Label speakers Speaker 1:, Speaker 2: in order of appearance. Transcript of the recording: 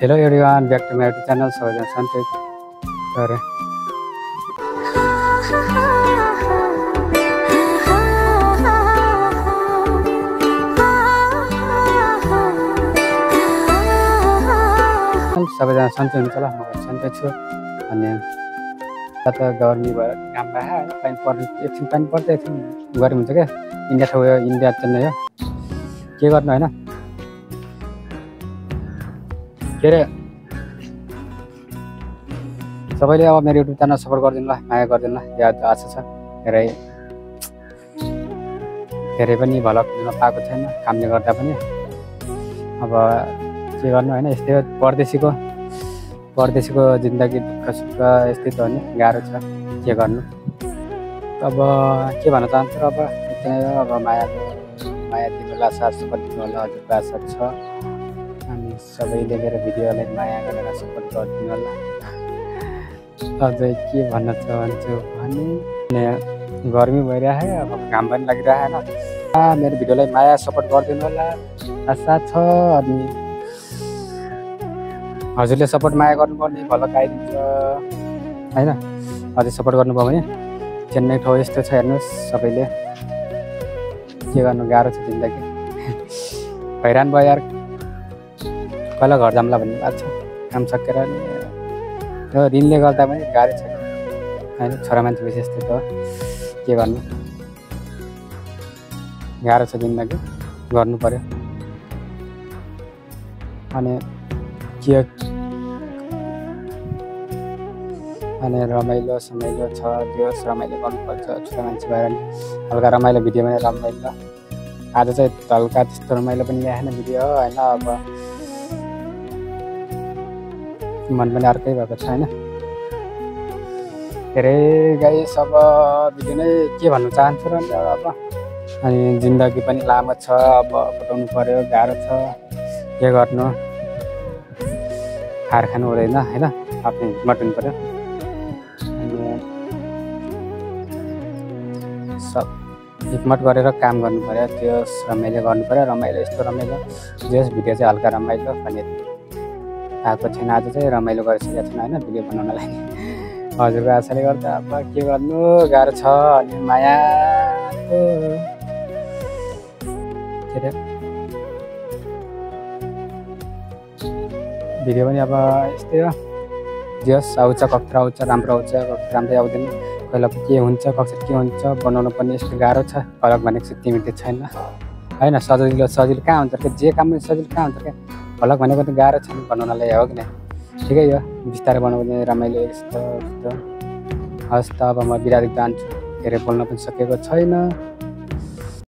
Speaker 1: Hello everyone, back to my YouTube channel. सबैजना सन्चै गरे सबैजना सन्चै हुनुहुन्छ होला। म सन्चै छु। अनि कता गर्मी भयो काम भए हैन, पानी पर्ने एकछिन पानी पर्छ एकछिन गर्मी हुन्छ के। इन्डिया ठाउँ हो, इन्डिया चेन्नई हो, के गर्नु हैन। के रे सबैले अब मेरो युट्युब च्यानल सपोर्ट गरिदिनु ल, माया गरिदिनु ल। याद आशा छ धेरै पनि भ्लग दिन पाएको छैन कामले गर्दा पनि। अब के गर्नु हैन, यस्तै हो परदेशीको जिन्दगी, दुःख सुख यस्तै त हो नि, गाह्रो छ के गर्नु। अब के भन्न चाहन्छु र अब यति नै हो। अब माया दिनु होला, साथ सपोर्ट दिनु होला, हजुरको आशा छ। अनि सबैले मेरो भिडियोलाई माया गरेर सपोर्ट गरिदिनु होला। अझै के भन्न चाहन्छु भने गर्मी भइरहेको, अब घाम पनि लागिरहेको हैन। मेरो भिडियोलाई माया सपोर्ट गरिदिनु होला आशा छ। अनि हजुरले सपोर्ट माया गर्नुपर्ने, भ्लग आइदिन्छ हैन। अझै सपोर्ट गर्नुभयो भने चेन्नई ठाउँ यस्तो छ हेर्नुहोस्। सबैले के गर्नु, गाह्रो छ जिन्दगी। हैरान भयो यार, कहिले घर जाम्ला भन्ने बात छ। काम सकेर यो ऋणले गर्दा पनि गाह्रो छ हैन। छोरा मान्छे विशेष त के गर्नु, गाह्रो छ जिन्दगी, गर्नु पर्यो। अनि रमाइलो समाइलो छ, जोस् रमाइलो गर्नुपर्छ। छोरा मान्छे भएर नि हल्का रमाइलो भिडियो पनि रमाइलो। आज चाहिँ हल्का त्यस्तो रमाइलो पनि ल्याएन भिडियो होइन। अब मन पनि अर्कै भएको छ होइन। धेरै गाइस अब भिडियो नै के भन्नु चाहन्छु र अब। अनि जिन्दगी पनि लामो छ, अब कटाउनु पर्यो, गाह्रो छ, के गर्नु। हार खानु हुँदैन होइन, आफ्नो हिम्मत हुनु पर्यो। अनि सब हिम्मत गरेर काम गर्नु पर्यो, त्यो रमाइलो गर्नु पर्यो। रमाइलो यस्तो रमाइलो जस भिडियो चाहिँ हल्का रमाइलो भने आएको छैन। आज चाहिँ रमाइलो गरिसकेको छैन होइन भिडियो बनाउनलाई। हजुरको आशाले गर्दा अब के गर्नु, गाह्रो छ। अनि मायाको के अरे भिडियो पनि अब यस्तै हो। जस आउँछ कक्षा आउँछ, राम्रो आउँछ, कक्षा राम्रै आउँदैन। कहिले के हुन्छ, कक्षा के हुन्छ बनाउनु पर्ने यस्तो गाह्रो छ। भ्लग भनेको चाहिँ तिमीले छैन होइन। सजिलो कहाँ हुन्छ कि, जे काम सजिलो कहाँ हुन्छ क्या। भ्लग भनेको त गाह्रो छ बनाउनलाई, हो कि नै। ठिकै हो, बिस्तारै बनाउने रमाइलो यस्तो। हस् त अब म बिरामी जान्छु, धेरै बोल्न पनि सकेको छैन।